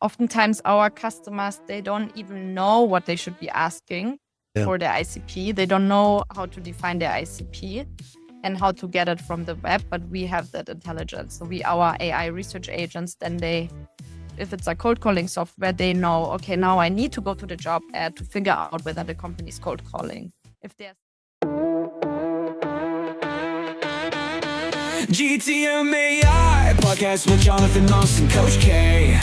Oftentimes our customers, they don't even know what they should be asking for their ICP. They don't know how to define their ICP and how to get it from the web, but we have that intelligence. So our AI research agents, then if it's a cold calling software, they know, okay, now I need to go to the job ad to figure out whether the company is cold calling. If there's GTM AI Podcast with Jonathan and Coach K,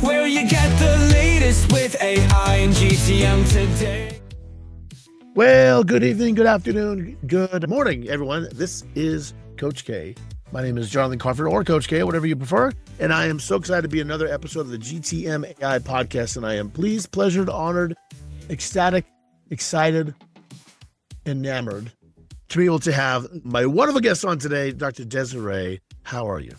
where you get the latest with AI and GTM today. Well, good evening, good afternoon, good morning, everyone. This is Coach K. My name is Jonathan Kvarfordt, or Coach K, whatever you prefer. And I am so excited to be another episode of the GTM AI Podcast. And I am pleased, pleasured, honored, ecstatic, excited, enamored to be able to have my wonderful guest on today, Dr. Desiree. How are you?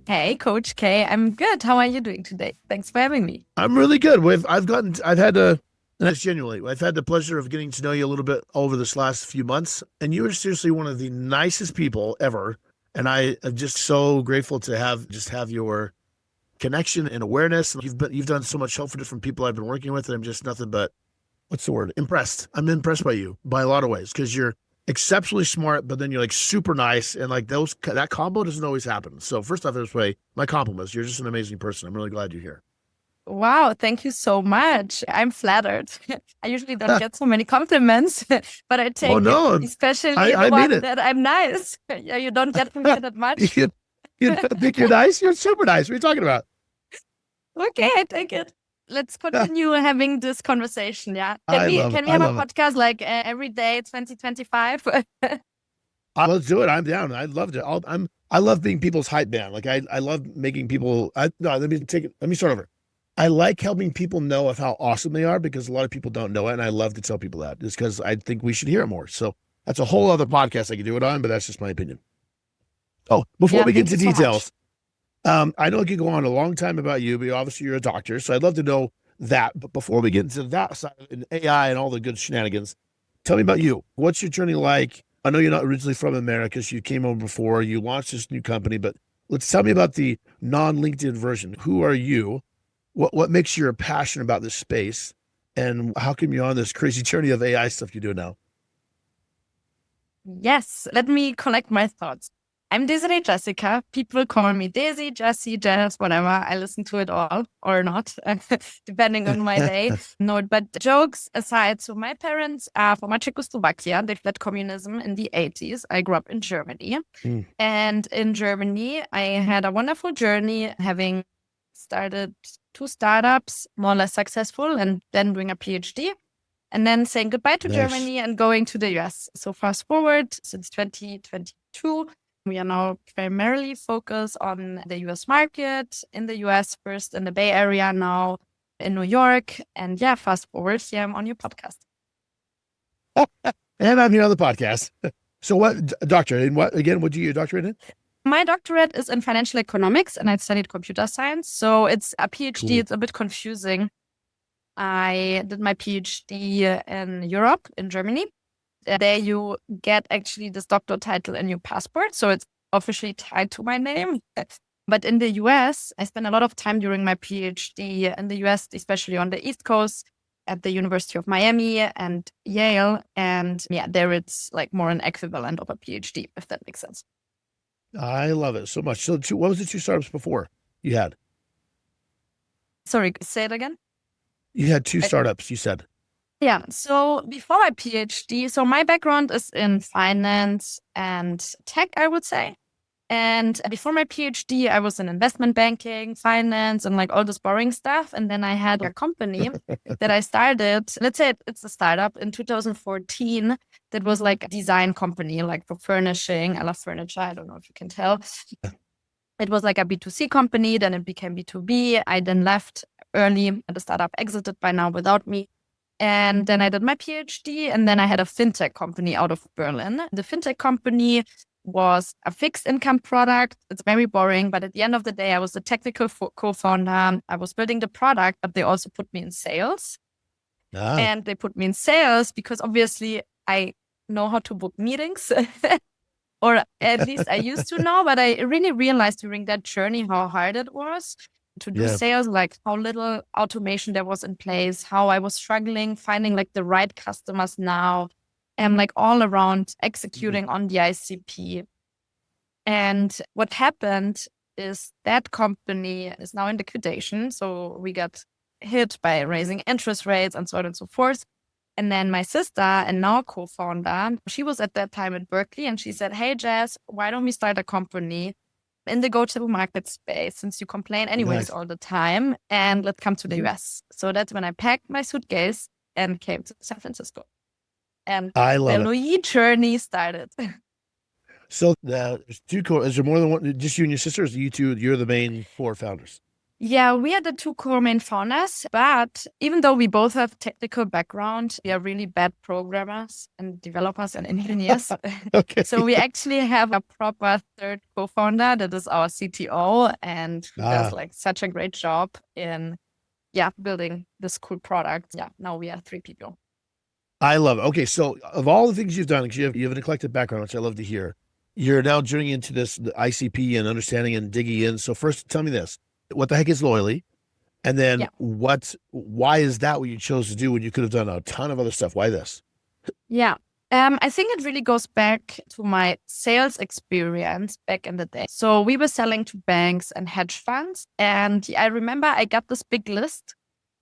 Hey, Coach K. I'm good. How are you doing today? Thanks for having me. I'm really good. I've had the pleasure of getting to know you a little bit over this last few months. And you are seriously one of the nicest people ever. And I am just so grateful to have your connection and awareness. You've done so much help for different people I've been working with. And I'm just nothing but, impressed. I'm impressed by you by a lot of ways, because you're exceptionally smart, but then you're like super nice, and like that combo doesn't always happen. So first off, this way, my compliments. You're just an amazing person. I'm really glad you're here. Wow, thank you so much. I'm flattered. I usually don't get so many compliments, but I take it, especially the one that I'm nice. Yeah, you don't get that much. You think you're nice? You're super nice. What are you talking about? Okay, I take it. Let's continue having this conversation. Yeah, can we have a podcast like every day, 2025? Let's do it. I'm down. I loved it. I love being people's hype man. Like I love making people. Let me start over. I like helping people know of how awesome they are, because a lot of people don't know it, and I love to tell people that, just because I think we should hear it more. So that's a whole other podcast I could do it on, but that's just my opinion. Oh, before we get into details. I know I could go on a long time about you, but obviously you're a doctor, so I'd love to know that. But before we get into that side of AI and all the good shenanigans, tell me about you. What's your journey like? I know you're not originally from America, so you came over before. You launched this new company, but tell me about the non-LinkedIn version. Who are you? What makes you passionate about this space? And how come you're on this crazy journey of AI stuff you do now? Yes, let me collect my thoughts. I'm Desiree Jessica. People call me Daisy, Jessie, Jess, whatever. I listen to it all or not, depending on my day. No, but jokes aside, so my parents are from Czechoslovakia. They fled communism in the 80s. I grew up in Germany. And in Germany, I had a wonderful journey, having started 2 startups, more or less successful, and then doing a PhD. And then saying goodbye to Germany and going to the US. So fast forward, since 2022, we are now primarily focused on the US market, in the US first in the Bay Area, now in New York. And yeah, fast forward, here I'm on your podcast. And I'm here on the podcast. So what do you doctorate in? My doctorate is in financial economics, and I studied computer science. So it's a PhD. Cool. It's a bit confusing. I did my PhD in Europe, in Germany. There you get actually this doctor title in your passport. So it's officially tied to my name. But in the US, I spent a lot of time during my PhD in the US, especially on the East Coast at the University of Miami and Yale. And yeah, there it's like more an equivalent of a PhD, if that makes sense. I love it so much. So what was the 2 startups before you had? Sorry, say it again. You had 2 startups, you said. Yeah. So before my PhD, so my background is in finance and tech, I would say. And before my PhD, I was in investment banking, finance, and like all this boring stuff. And then I had a company that I started. Let's say it's a startup in 2014. That was like a design company, like for furnishing. I love furniture. I don't know if you can tell. It was like a B2C company. Then it became B2B. I then left early. The startup exited by now without me. And then I did my PhD, and then I had a fintech company out of Berlin. The fintech company was a fixed income product. It's very boring, but at the end of the day, I was the technical co-founder. I was building the product, but they also put me in sales. And they put me in sales because obviously I know how to book meetings, or at least I used to know, but I really realized during that journey how hard it was. to do sales, like how little automation there was in place, how I was struggling finding like the right customers now, and like all around executing on the ICP. And what happened is that company is now in liquidation. So we got hit by raising interest rates and so on and so forth. And then my sister and now co-founder, she was at that time at Berkeley and she said, hey, Jazz, why don't we start a company in the go-to-market space since you complain anyways all the time, and let's come to the US. So that's when I packed my suitcase and came to San Francisco. And I love the Loyee journey started. So there's two core. Is there more than one? Just you and your sisters? You two, you're the main four founders. Yeah, we are the two core main founders, but even though we both have technical background, we are really bad programmers and developers and engineers. Okay. So we actually have a proper third co-founder that is our CTO, and who does like such a great job in building this cool product. Yeah, now we are 3 people. I love it. Okay, so of all the things you've done, because you have an eclectic background, which I love to hear, you're now journeying into this the ICP and understanding and digging in. So first, tell me this. What the heck is Loyee? And then why is that what you chose to do when you could have done a ton of other stuff? Why this? Yeah. I think it really goes back to my sales experience back in the day. So we were selling to banks and hedge funds. And I remember I got this big list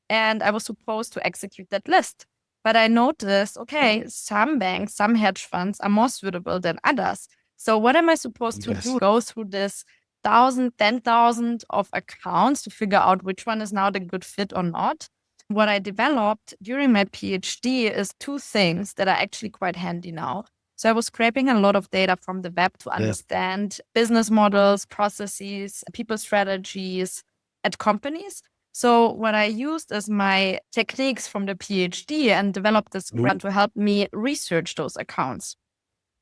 and I was supposed to execute that list. But I noticed, okay, some banks, some hedge funds are more suitable than others. So what am I supposed to do? Go through this 1,000, 10,000 of accounts to figure out which one is now the good fit or not. What I developed during my PhD is 2 things that are actually quite handy now. So I was scraping a lot of data from the web to understand business models, processes, people strategies at companies. So what I used is my techniques from the PhD and developed this grant to help me research those accounts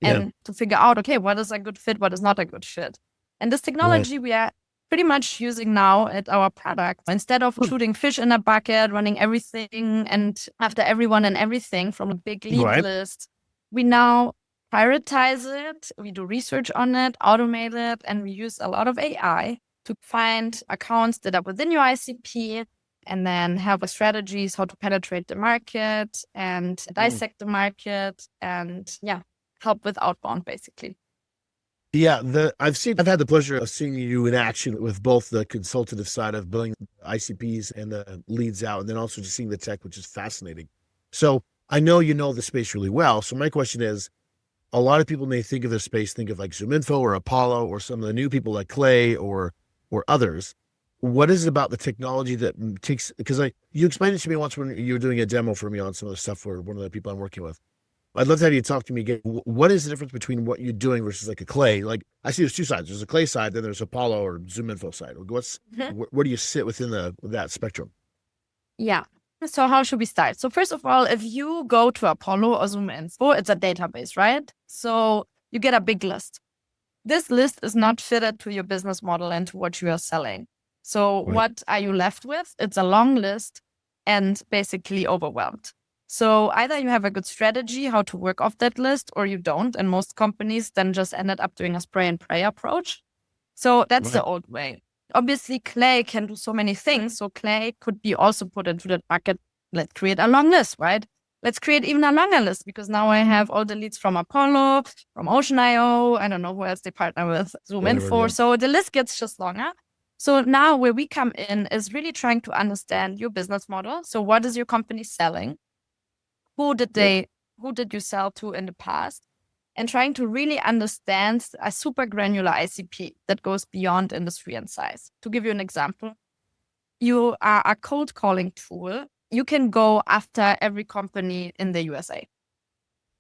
and to figure out, okay, what is a good fit, what is not a good fit. And this technology we are pretty much using now at our product. Instead of shooting fish in a bucket, running everything and after everyone and everything from a big lead list, we now prioritize it, we do research on it, automate it, and we use a lot of AI to find accounts that are within your ICP and then have strategies how to penetrate the market and dissect the market and help with outbound basically. Yeah, I've had the pleasure of seeing you in action with both the consultative side of building ICPs and the leads out, and then also just seeing the tech, which is fascinating. So I know you know the space really well. So my question is, a lot of people may think of the space, think of like ZoomInfo or Apollo or some of the new people like Clay or others. What is it about the technology that takes, because you explained it to me once when you were doing a demo for me on some of the stuff for one of the people I'm working with. I'd love to have you talk to me again. What is the difference between what you're doing versus like a Clay? Like I see there's 2 sides. There's a Clay side, then there's Apollo or ZoomInfo side. Where do you sit within that spectrum? Yeah. So how should we start? So first of all, if you go to Apollo or ZoomInfo, it's a database, right? So you get a big list. This list is not fitted to your business model and to what you are selling. So what are you left with? It's a long list and basically overwhelmed. So either you have a good strategy how to work off that list or you don't. And most companies then just ended up doing a spray and pray approach. So that's the old way. Obviously, Clay can do so many things. So Clay could be also put into that bucket. Let's create a long list, right? Let's create even a longer list because now I have all the leads from Apollo, from Ocean.io. I don't know who else they partner with, ZoomInfo. So the list gets just longer. So now where we come in is really trying to understand your business model. So what is your company selling? Who did you sell to in the past? And trying to really understand a super granular ICP that goes beyond industry and size. To give you an example, you are a cold calling tool. You can go after every company in the USA.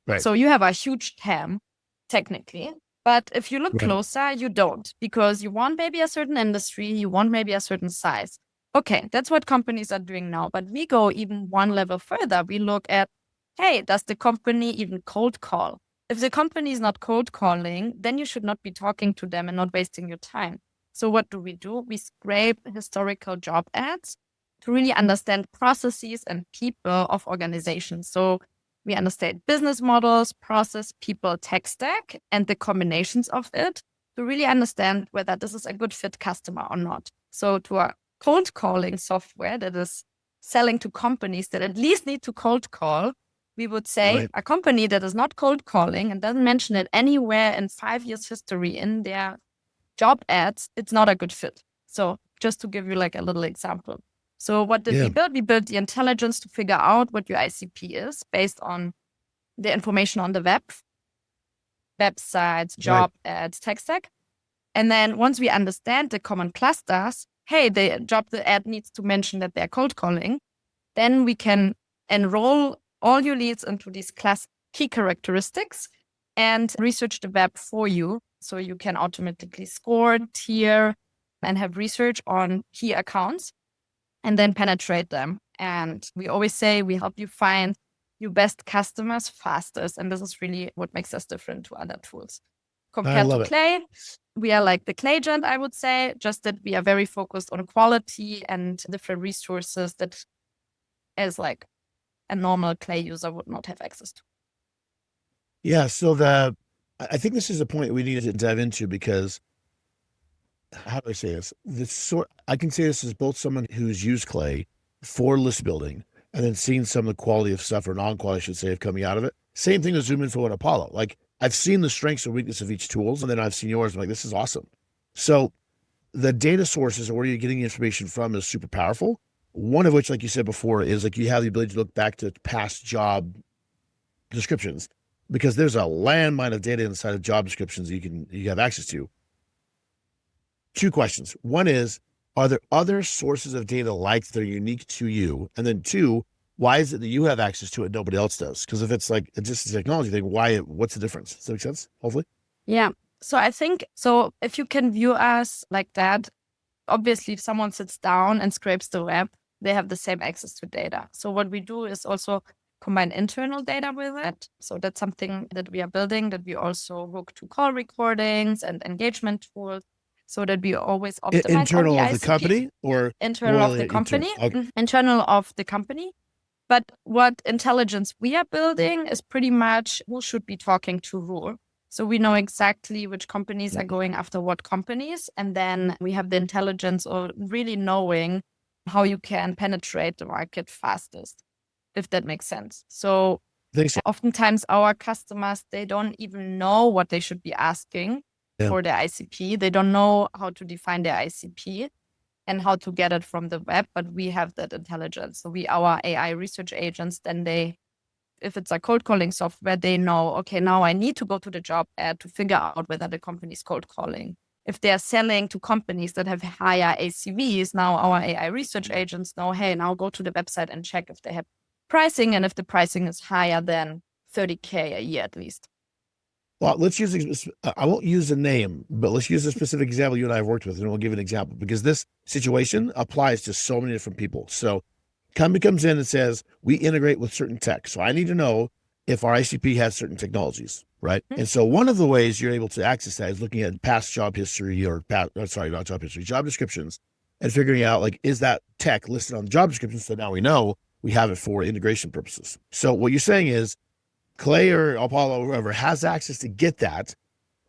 Right. So you have a huge TAM, technically. But if you look closer, you don't, because you want maybe a certain industry, you want maybe a certain size. Okay, that's what companies are doing now. But we go even one level further. We look at, hey, does the company even cold call? If the company is not cold calling, then you should not be talking to them and not wasting your time. So what do? We scrape historical job ads to really understand processes and people of organizations. So we understand business models, process, people, tech stack, and the combinations of it to really understand whether this is a good fit customer or not. So to cold calling software that is selling to companies that at least need to cold call, we would say Right. a company that is not cold calling and doesn't mention it anywhere in 5 years history in their job ads, it's not a good fit. So just to give you like a little example. So what did Yeah. we build? We built the intelligence to figure out what your ICP is based on the information on the websites, job ads, tech stack. And then once we understand the common clusters, hey, the ad needs to mention that they're cold calling, then we can enroll all your leads into these key characteristics and research the web for you. So you can automatically score, tier, and have research on key accounts and then penetrate them. And we always say we help you find your best customers fastest. And this is really what makes us different to other tools. Compared to Clay, we are like the Claygent, I would say, just that we are very focused on quality and different resources that as like a normal Clay user would not have access to. Yeah. So I think this is a point we need to dive into because how do I say this? I can say this as both someone who's used Clay for list building and then seen some of the quality of stuff or non-quality, I should say, of coming out of it. Same thing with ZoomInfo and Apollo. Like I've seen the strengths and weakness of each tools, and then I've seen yours. I'm like, this is awesome. So the data sources or where you're getting information from is super powerful. One of which, like you said before, is like you have the ability to look back to past job descriptions because there's a landmine of data inside of job descriptions you have access to. Two questions. One is, are there other sources of data like that are unique to you? And then two, why is it that you have access to it, nobody else does? Because if it's like it's just a technology thing, what's the difference? Does that make sense? Hopefully. Yeah. So I think, if you can view us like that, obviously if someone sits down and scrapes the web, they have the same access to data. So what we do is also combine internal data with it. So that's something that we are building, that we also hook to call recordings and engagement tools so that we always optimize internal on of the company or internal of the company. Okay. Internal of the company. But what intelligence we are building is pretty much who should be talking to who. So we know exactly which companies are going after what companies. And then we have the intelligence of really knowing how you can penetrate the market fastest, if that makes sense. So oftentimes our customers, they don't even know what they should be asking for their ICP. They don't know how to define their ICP and how to get it from the web, but we have that intelligence. So our AI research agents, then if it's a cold calling software, they know, okay, now I need to go to the job ad to figure out whether the company is cold calling. If they're selling to companies that have higher ACVs, now our AI research agents know, hey, now go to the website and check if they have pricing and if the pricing is higher than 30K a year at least. Well, let's use, I won't use a name, but let's use a specific example you and I have worked with, and we'll give an example because this situation applies to so many different people. So company comes in and says, we integrate with certain tech. So I need to know if our ICP has certain technologies, right? Mm-hmm. And so one of the ways you're able to access that is looking at past job history not job history, job descriptions and figuring out like, is that tech listed on the job description? So now we know we have it for integration purposes. So what you're saying is Clay or Apollo or whoever has access to get that.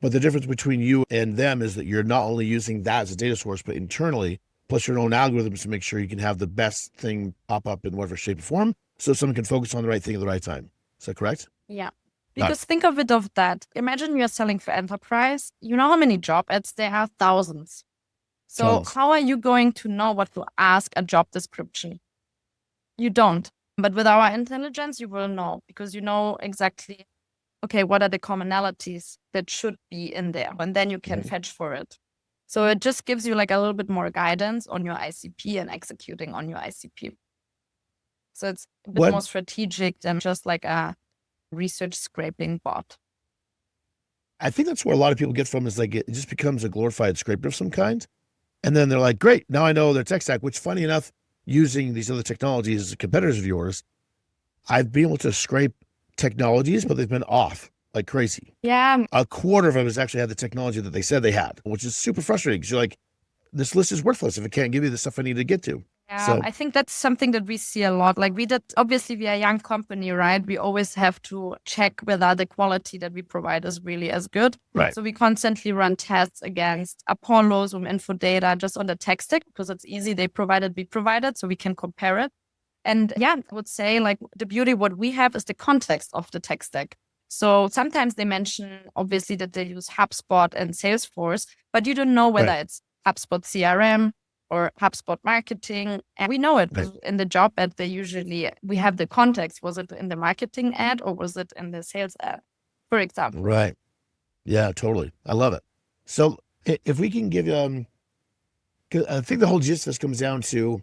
But the difference between you and them is that you're not only using that as a data source, but internally, plus your own algorithms to make sure you can have the best thing pop up in whatever shape or form so someone can focus on the right thing at the right time. Is that correct? Yeah. Because think of it of that. Imagine you're selling for enterprise. You know how many job ads there are? Thousands. So how are you going to know what to ask a job description? You don't. But with our intelligence, you will know because you know exactly, okay, what are the commonalities that should be in there? And then you can fetch for it. So it just gives you like a little bit more guidance on your ICP and executing on your ICP. So it's a bit more strategic than just like a research scraping bot. I think that's where a lot of people get from is like, it just becomes a glorified scraper of some kind. And then they're like, great, now I know their tech stack, which funny enough, using these other technologies as competitors of yours, I've been able to scrape technologies, but they've been off like crazy. Yeah. A quarter of them has actually had the technology that they said they had, which is super frustrating because you're like, this list is worthless if it can't give you the stuff I need to get to. Yeah, I think that's something that we see a lot. Like obviously we are a young company, right? We always have to check whether the quality that we provide is really as good. Right. So we constantly run tests against Apollo, Zoom Info data just on the tech stack because it's easy. We provided, so we can compare it. And yeah, I would say like the beauty, what we have is the context of the tech stack. So sometimes they mention obviously that they use HubSpot and Salesforce, but you don't know whether it's HubSpot CRM or HubSpot marketing. And we know it in the job ad. We have the context. Was it in the marketing ad or was it in the sales ad, for example? Right. Yeah, totally. I love it. So if we can give you, I think the whole gist of this comes down to,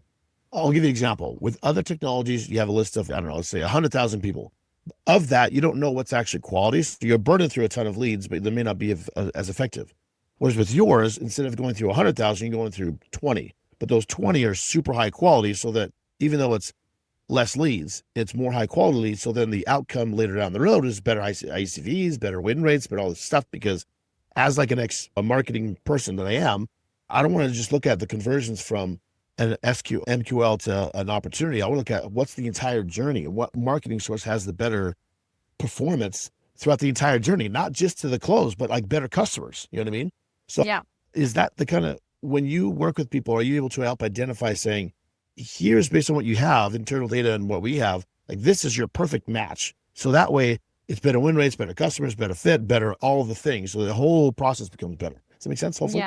I'll give you an example. With other technologies, you have a list of, I don't know, let's say 100,000 people. Of that, you don't know what's actually quality. So you're burning through a ton of leads, but they may not be as effective. Whereas with yours, instead of going through 100,000, you're going through 20. But those 20 are super high quality so that even though it's less leads, it's more high quality leads. So then the outcome later down the road is better ICPs, better win rates, but all this stuff. Because as like a marketing person that I am, I don't want to just look at the conversions from an MQL to an opportunity. I want to look at what's the entire journey and what marketing source has the better performance throughout the entire journey, not just to the close, but like better customers. You know what I mean? So is that the kind of, when you work with people, are you able to help identify saying, here's based on what you have, internal data and what we have, like this is your perfect match. So that way it's better win rates, better customers, better fit, better all of the things. So the whole process becomes better. Does that make sense? Hopefully.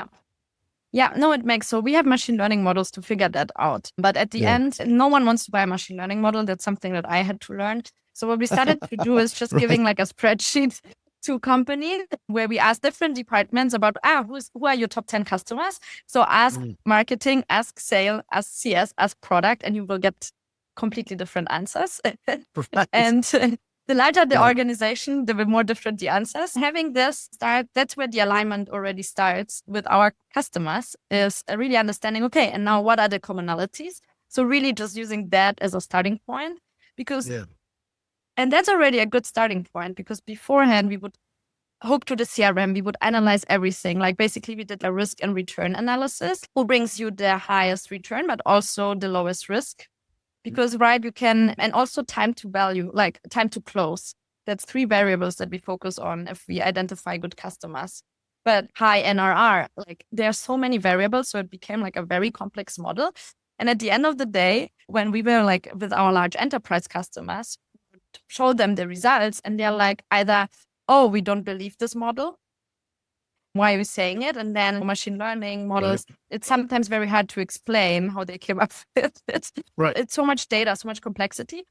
Yeah, no, it makes. So we have machine learning models to figure that out. But at the end, no one wants to buy a machine learning model. That's something that I had to learn. So what we started to do is just giving like a spreadsheet to companies where we ask different departments about, who are your top 10 customers? So ask marketing, ask sale, ask CS, ask product, and you will get completely different answers. And the larger the organization, the more different the answers. Having this that's where the alignment already starts with our customers, is really understanding, okay, and now what are the commonalities? So really just using that as a starting point, because, and that's already a good starting point, because beforehand we would hook to the CRM, we would analyze everything. Like basically we did a risk and return analysis. Who brings you the highest return, but also the lowest risk? Because, right, you can, and also time to value, like time to close. That's 3 variables that we focus on if we identify good customers. But high NRR, like there are so many variables. So it became like a very complex model. And at the end of the day, when we were like with our large enterprise customers, show them the results and they're like either, oh, we don't believe this model. Why are we saying it? And then machine learning models, it's sometimes very hard to explain how they came up with it. It's so much data, so much complexity.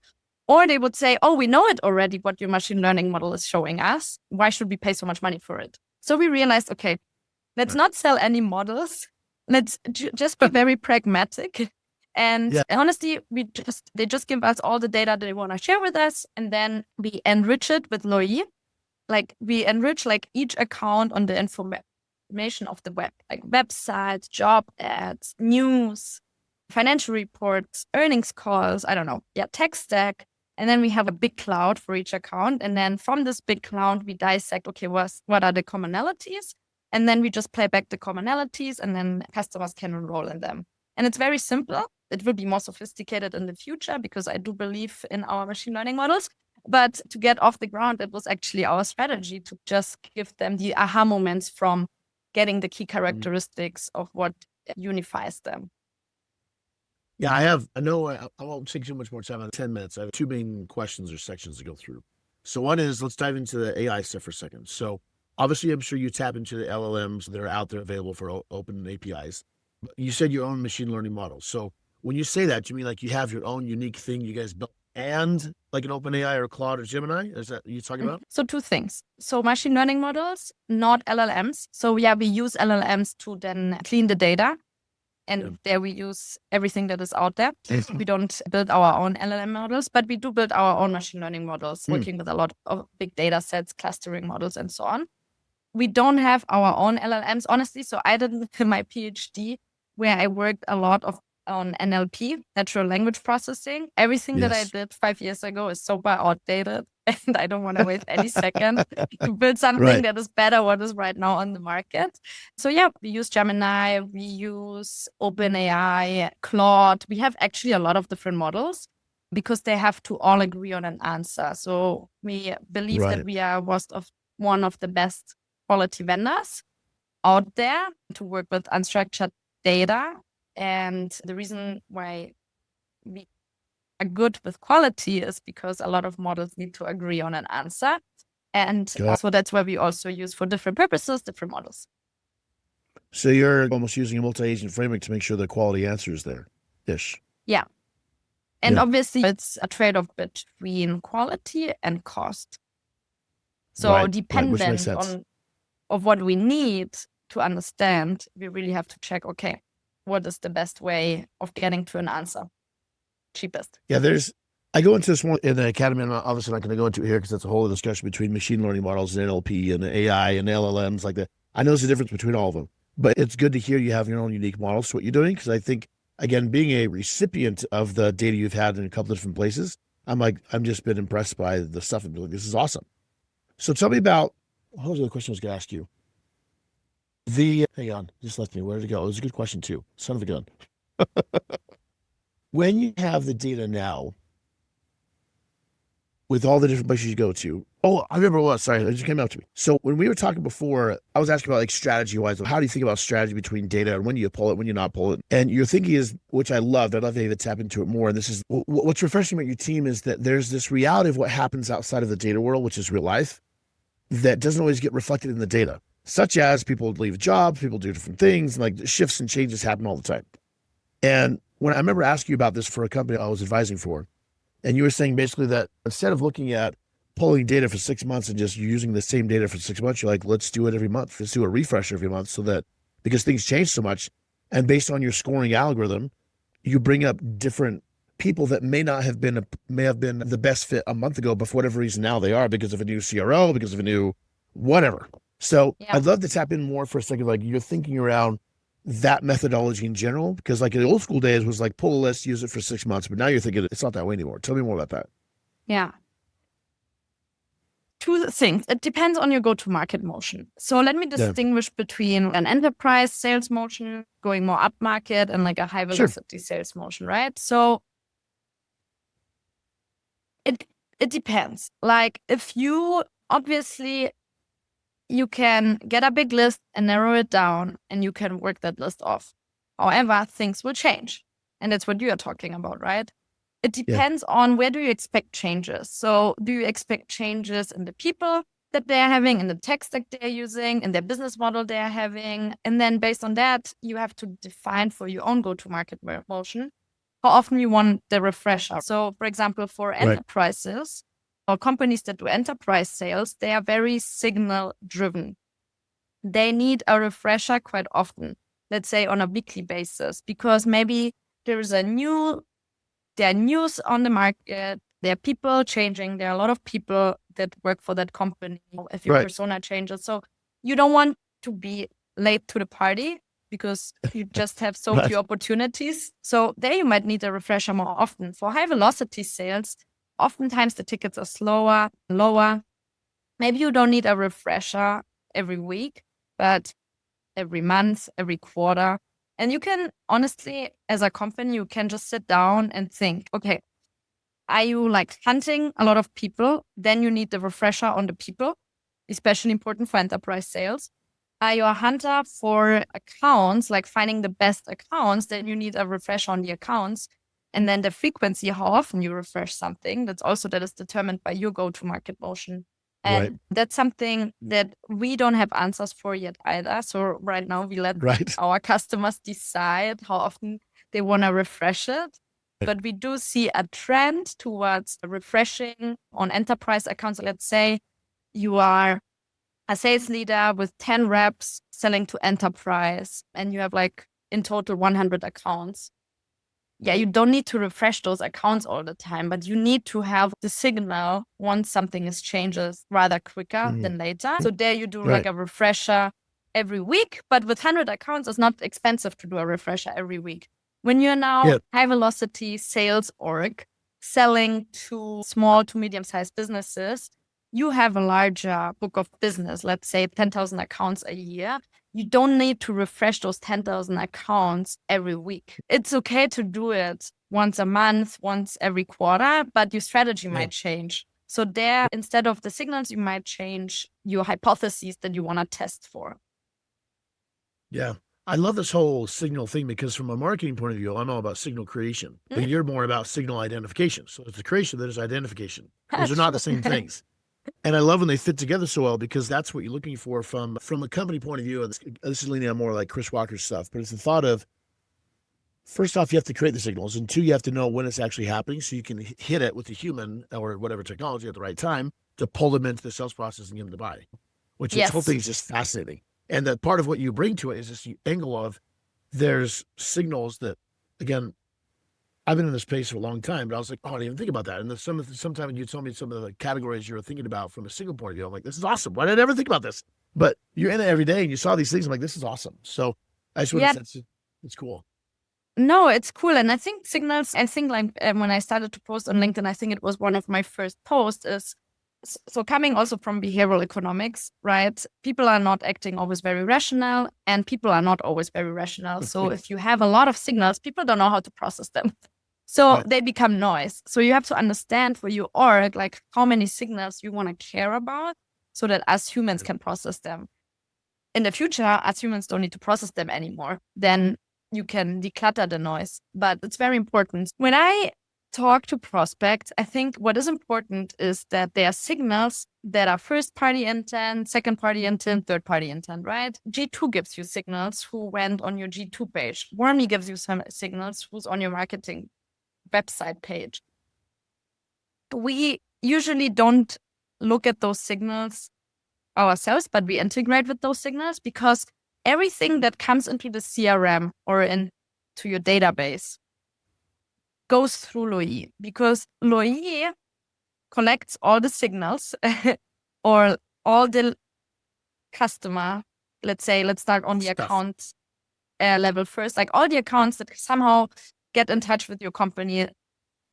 Or they would say, oh, we know it already, what your machine learning model is showing us. Why should we pay so much money for it? So we realized, okay, let's not sell any models. Let's just be very pragmatic. And honestly, they just give us all the data they want to share with us. And then we enrich it with Loyee. Like we enrich like each account on the information of the web, like websites, job ads, news, financial reports, earnings calls, I don't know, tech stack. And then we have a big cloud for each account. And then from this big cloud, we dissect, okay, what are the commonalities? And then we just play back the commonalities and then customers can enroll in them. And it's very simple. It will be more sophisticated in the future because I do believe in our machine learning models. But to get off the ground, it was actually our strategy to just give them the aha moments from getting the key characteristics of what unifies them. Yeah, I know I won't take too much more time. On 10 minutes, I have 2 main questions or sections to go through. So one is, let's dive into the AI stuff for a second. So obviously, I'm sure you tap into the LLMs that are out there available for open APIs. You said your own machine learning model. So when you say that, you mean like you have your own unique thing you guys built and like an OpenAI or Claude or Gemini? Is that what you're talking about? So 2 things. So machine learning models, not LLMs. So we use LLMs to then clean the data. And there we use everything that is out there. We don't build our own LLM models, but we do build our own machine learning models, working with a lot of big data sets, clustering models, and so on. We don't have our own LLMs, honestly. So I did my PhD where I worked a lot of on NLP, natural language processing. Everything that I Yes. did 5 years ago is super outdated, and I don't want to waste any second to build something Right. that is better what is right now on the market. So yeah, we use Gemini, we use OpenAI, Claude. We have actually a lot of different models because they have to all agree on an answer. So we believe that Right. we are one of the best quality vendors out there to work with unstructured data. And the reason why we are good with quality is because a lot of models need to agree on an answer. And Got it. so that's why we also use for different purposes, different models. So you're almost using a multi-agent framework to make sure the quality answer is there. Ish. Yeah. And Yeah. obviously it's a trade-off between quality and cost. So Right. Which makes dependent sense. on of what we need to understand, we really have to check, okay, what is the best way of getting to an answer? Cheapest. Yeah, I go into this one in the academy, and I'm obviously not going to go into it here because that's a whole discussion between machine learning models and NLP and AI and LLMs like that. I know there's a difference between all of them, but it's good to hear you have your own unique models to what you're doing. Because I think, again, being a recipient of the data you've had in a couple of different places, I'm just been impressed by the stuff and be like, this is awesome. So tell me about, what was the other question I was going to ask you? Hang on, just left me. Where did it go? It was a good question too. Son of a gun. When you have the data now, with all the different places you go to. Oh, I remember what. Sorry, it just came out to me. So when we were talking before, I was asking about like strategy-wise. How do you think about strategy between data and when you pull it, when you not pull it? And your thinking is, which I loved. I'd love to tap into it more. And this is what's refreshing about your team is that there's this reality of what happens outside of the data world, which is real life, that doesn't always get reflected in the data. Such as people leave jobs, people do different things, and like shifts and changes happen all the time. And when I remember asking you about this for a company I was advising for, and you were saying basically that instead of looking at pulling data for 6 months and just using the same data for 6 months, you're like, let's do it every month. Let's do a refresh every month so that because things change so much. And based on your scoring algorithm, you bring up different people that may have been the best fit a month ago, but for whatever reason now they are because of a new CRO, because of a new whatever. So Yeah. I'd love to tap in more for a second, like you're thinking around that methodology in general, because like in the old school days was like pull a list, use it for 6 months, but now you're thinking it's not that way anymore. Tell me more about that. Yeah. Two things. It depends on your go-to-market motion. So let me distinguish between an enterprise sales motion going more upmarket and like a high velocity sales motion, right? So it depends. Like if you obviously you can get a big list and narrow it down and you can work that list off. However, things will change. And that's what you are talking about, right? It depends on where do you expect changes. So do you expect changes in the people that they're having, in the tech stack they're using, in their business model they're having? And then based on that, you have to define for your own go-to-market motion how often you want the refresher. So for example, for enterprises, or companies that do enterprise sales, they are very signal driven. They need a refresher quite often, let's say on a weekly basis, because maybe there are news on the market, there are people changing, there are a lot of people that work for that company if your persona changes. So you don't want to be late to the party because you just have so few opportunities. So there you might need a refresher more often. For high velocity sales, oftentimes the tickets are lower. Maybe you don't need a refresher every week, but every month, every quarter. And you can honestly, as a company, you can just sit down and think, okay, are you like hunting a lot of people? Then you need the refresher on the people, especially important for enterprise sales. Are you a hunter for accounts, like finding the best accounts? Then you need a refresher on the accounts. And then the frequency, how often you refresh something, that is determined by your go-to-market motion. And that's something that we don't have answers for yet either. So right now we let our customers decide how often they want to refresh it. But we do see a trend towards refreshing on enterprise accounts. Let's say you are a sales leader with 10 reps selling to enterprise and you have like in total 100 accounts. Yeah, you don't need to refresh those accounts all the time, but you need to have the signal once something changes rather quicker than later. So there you do like a refresher every week, but with 100 accounts, it's not expensive to do a refresher every week. When you're now Yeah. high velocity sales org selling to small to medium sized businesses, you have a larger book of business, let's say 10,000 accounts a year. You don't need to refresh those 10,000 accounts every week. It's okay to do it once a month, once every quarter, but your strategy might change. So there, instead of the signals, you might change your hypotheses that you want to test for. Yeah. I love this whole signal thing because from a marketing point of view, I'm all about signal creation, but you're more about signal identification. So it's the creation, there's identification. Those are not the same things. And I love when they fit together so well because that's what you're looking for from a company point of view. This is leaning on more like Chris Walker's stuff, but it's the thought of, first off, you have to create the signals, and two, you have to know when it's actually happening so you can hit it with the human or whatever technology at the right time to pull them into the sales process and get them to buy, which this whole thing is just fascinating. And that part of what you bring to it is this angle of there's signals that, again, I've been in this space for a long time, but I was like, oh, I didn't even think about that. And then sometime you told me some of the categories you were thinking about from a signal point of view. I'm like, this is awesome. Why did I never think about this? But you're in it every day and you saw these things. I'm like, this is awesome. So I just want to say it's cool. No, it's cool. And I think signals, like when I started to post on LinkedIn, I think it was one of my first posts is, so coming also from behavioral economics, right? People are not acting always very rational and people are not always very rational. So if you have a lot of signals, people don't know how to process them. So they become noise. So you have to understand for your org, like how many signals you want to care about so that us humans can process them. In the future, us humans don't need to process them anymore. Then you can declutter the noise, but it's very important. When I talk to prospects, I think what is important is that there are signals that are first party intent, second party intent, third party intent, right? G2 gives you signals who went on your G2 page. Wormy gives you some signals who's on your marketing website page. We usually don't look at those signals ourselves, but we integrate with those signals because everything that comes into the CRM or into your database goes through Loyee, because Loyee collects all the signals or all the customer, let's start on the account level first, like all the accounts that somehow get in touch with your company,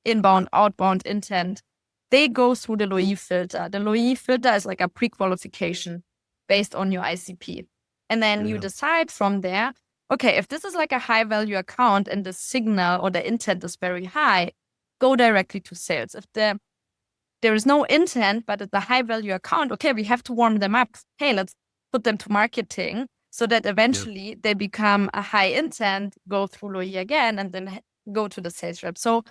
inbound, outbound, intent, they go through the Loyee filter. The Loyee filter is like a pre-qualification based on your ICP. And then you decide from there, okay, if this is like a high value account and the signal or the intent is very high, go directly to sales. If there is no intent, but it's a high value account, okay, we have to warm them up. Hey, let's put them to marketing so that eventually they become a high intent, go through Loyee again, and then go to the sales rep. So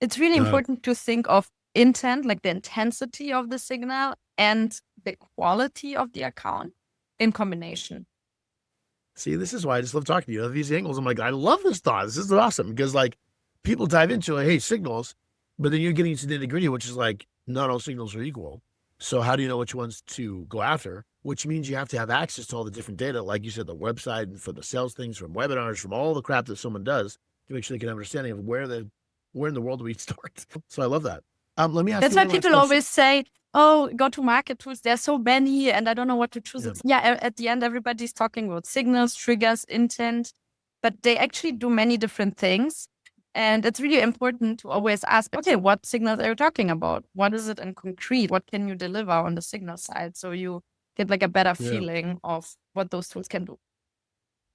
it's really important to think of intent, like the intensity of the signal and the quality of the account in combination. See, this is why I just love talking to you. These angles, I'm like, I love this thought. This is awesome because like people dive into it, hey, signals, but then you're getting into the nitty gritty, which is like not all signals are equal. So how do you know which ones to go after? Which means you have to have access to all the different data, like you said, the website and for the sales things, from webinars, from all the crap that someone does to make sure they can have an understanding of where in the world do we start. So I love that. Let me ask That's you why people always say, oh, go to market tools. There's so many and I don't know what to choose. At the end, everybody's talking about signals, triggers, intent, but they actually do many different things. And it's really important to always ask, okay, what signals are you talking about? What is it in concrete? What can you deliver on the signal side? So you get like a better feeling of what those tools can do.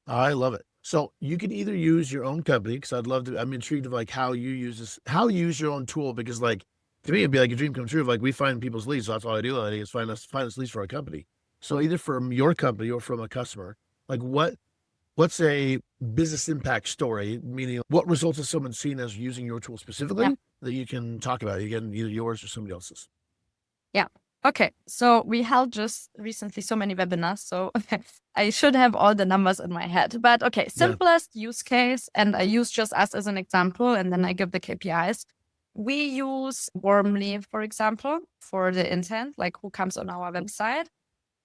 I love it. So you can either use your own company, because I'm intrigued of like how you use your own tool, because like, to me, it'd be like a dream come true of like, we find people's leads. So that's all I do. Is find us leads for our company. So either from your company or from a customer, like what's a business impact story? Meaning what results has someone seen as using your tool specifically that you can talk about? Again, either yours or somebody else's. Yeah. Okay. So we held just recently so many webinars. So I should have all the numbers in my head, but okay. Simplest use case. And I use just us as an example, and then I give the KPIs. We use Warmly, for example, for the intent, like who comes on our website.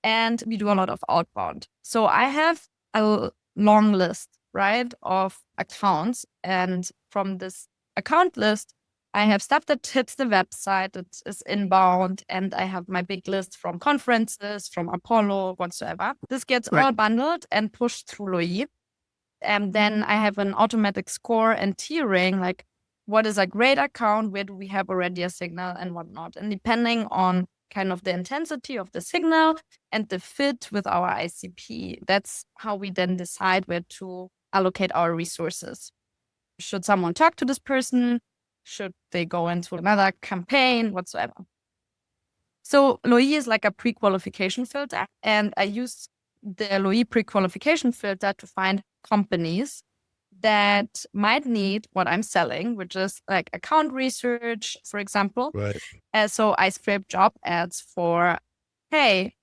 And we do a lot of outbound. So I have a long list, right, of accounts. And from this account list, I have stuff that hits the website, that is inbound. And I have my big list from conferences, from Apollo, whatsoever. This gets all bundled and pushed through Loyee. And then I have an automatic score and tiering, like what is a great account, where do we have already a signal and whatnot. And depending on kind of the intensity of the signal and the fit with our ICP, that's how we then decide where to allocate our resources. Should someone talk to this person? Should they go into another campaign, whatsoever? So Loyee is like a pre-qualification filter, and I use the Loyee pre-qualification filter to find companies that might need what I'm selling, which is like account research, for example. Right. So I scrape job ads for, hey,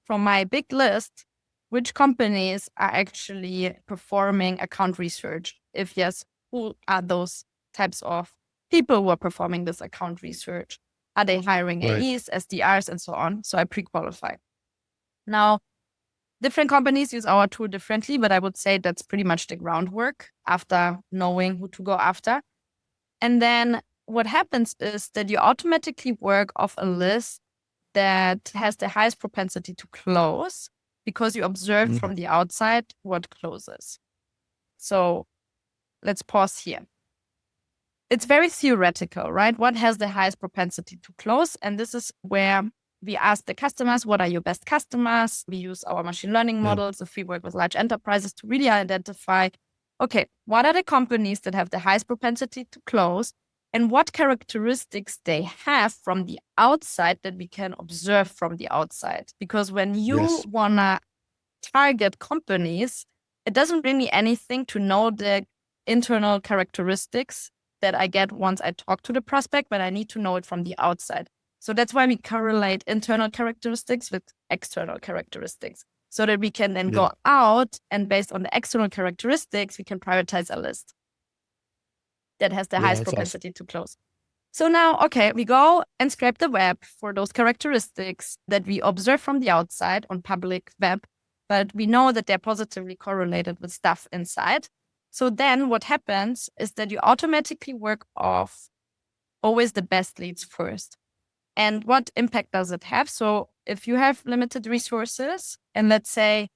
from my big list, which companies are actually performing account research? If yes, who are those types of people who are performing this account research? Are they hiring Right. AEs, SDRs, and so on? So I pre-qualify. Now, different companies use our tool differently, but I would say that's pretty much the groundwork after knowing who to go after. And then what happens is that you automatically work off a list that has the highest propensity to close because you observe from the outside what closes. So let's pause here. It's very theoretical, right? What has the highest propensity to close? And this is where we ask the customers, what are your best customers? We use our machine learning models if we work with large enterprises to really identify, okay, what are the companies that have the highest propensity to close and what characteristics they have from the outside that we can observe from the outside? Because when you want to target companies, it doesn't bring me anything to know the internal characteristics that I get once I talk to the prospect, but I need to know it from the outside. So that's why we correlate internal characteristics with external characteristics so that we can then go out and based on the external characteristics, we can prioritize a list that has the highest propensity to close. So now, okay, we go and scrape the web for those characteristics that we observe from the outside on public web, but we know that they're positively correlated with stuff inside. So then what happens is that you automatically work off always the best leads first. And what impact does it have? So if you have limited resources, and let's say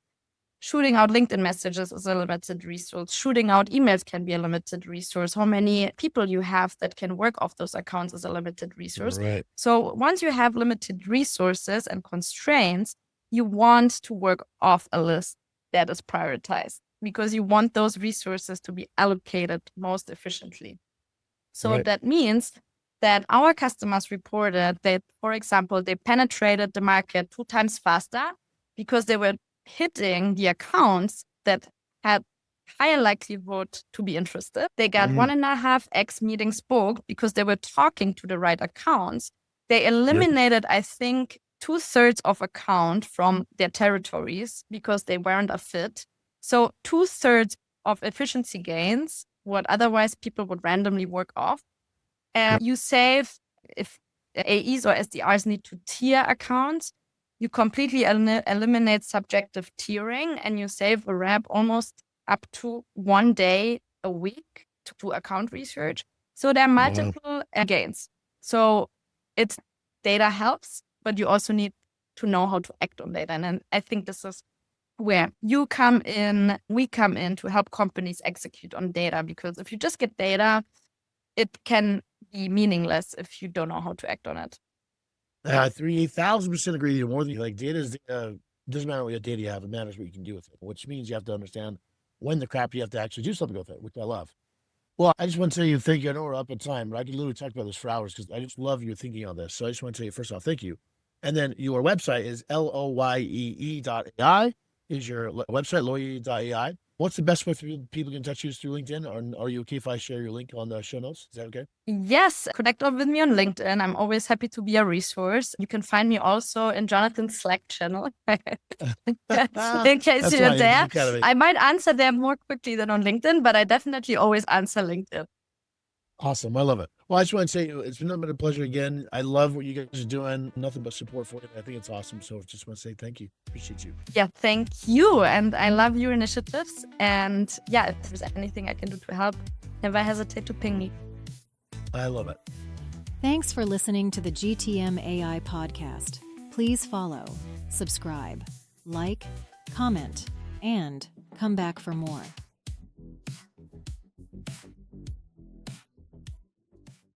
shooting out LinkedIn messages is a limited resource, shooting out emails can be a limited resource, how many people you have that can work off those accounts is a limited resource. Right. So once you have limited resources and constraints, you want to work off a list that is prioritized because you want those resources to be allocated most efficiently. So that means that our customers reported that, for example, they penetrated the market 2 times faster because they were hitting the accounts that had higher likelihood to be interested. They got 1.5x meetings booked because they were talking to the right accounts. They eliminated, I think, 2/3 of account from their territories because they weren't a fit. So 2/3 of efficiency gains, what otherwise people would randomly work off. And you save, if AEs or SDRs need to tier accounts, you completely eliminate subjective tiering and you save a rep almost up to 1 day a week to do account research. So there are multiple gains. So it's data helps, but you also need to know how to act on data. And I think this is where you come in, we come in to help companies execute on data, because if you just get data, it can be meaningless if you don't know how to act on it. 3,000% agree with you. More than like data is, doesn't matter what data you have, it matters what you can do with it, which means you have to understand when the crap you have to actually do something with it, which I love. Well, I just want to tell you thank you. I know we're up on time, but I could literally talk about this for hours because I just love your thinking on this. So I just want to tell you, first off, thank you. And then your website is Loyee.ai is your website, Loyee.ai. What's the best way for people to touch you through LinkedIn? Or are you okay if I share your link on the show notes? Is that okay? Yes, connect up with me on LinkedIn. I'm always happy to be a resource. You can find me also in Jonathan's Slack channel. In case you're there. I might answer there more quickly than on LinkedIn, but I definitely always answer LinkedIn. Awesome. I love it. Well, I just want to say it's been a pleasure again. I love what you guys are doing. Nothing but support for it. I think it's awesome. So I just want to say thank you. Appreciate you. Yeah, thank you. And I love your initiatives. And yeah, if there's anything I can do to help, never hesitate to ping me. I love it. Thanks for listening to the GTM AI Podcast. Please follow, subscribe, like, comment, and come back for more.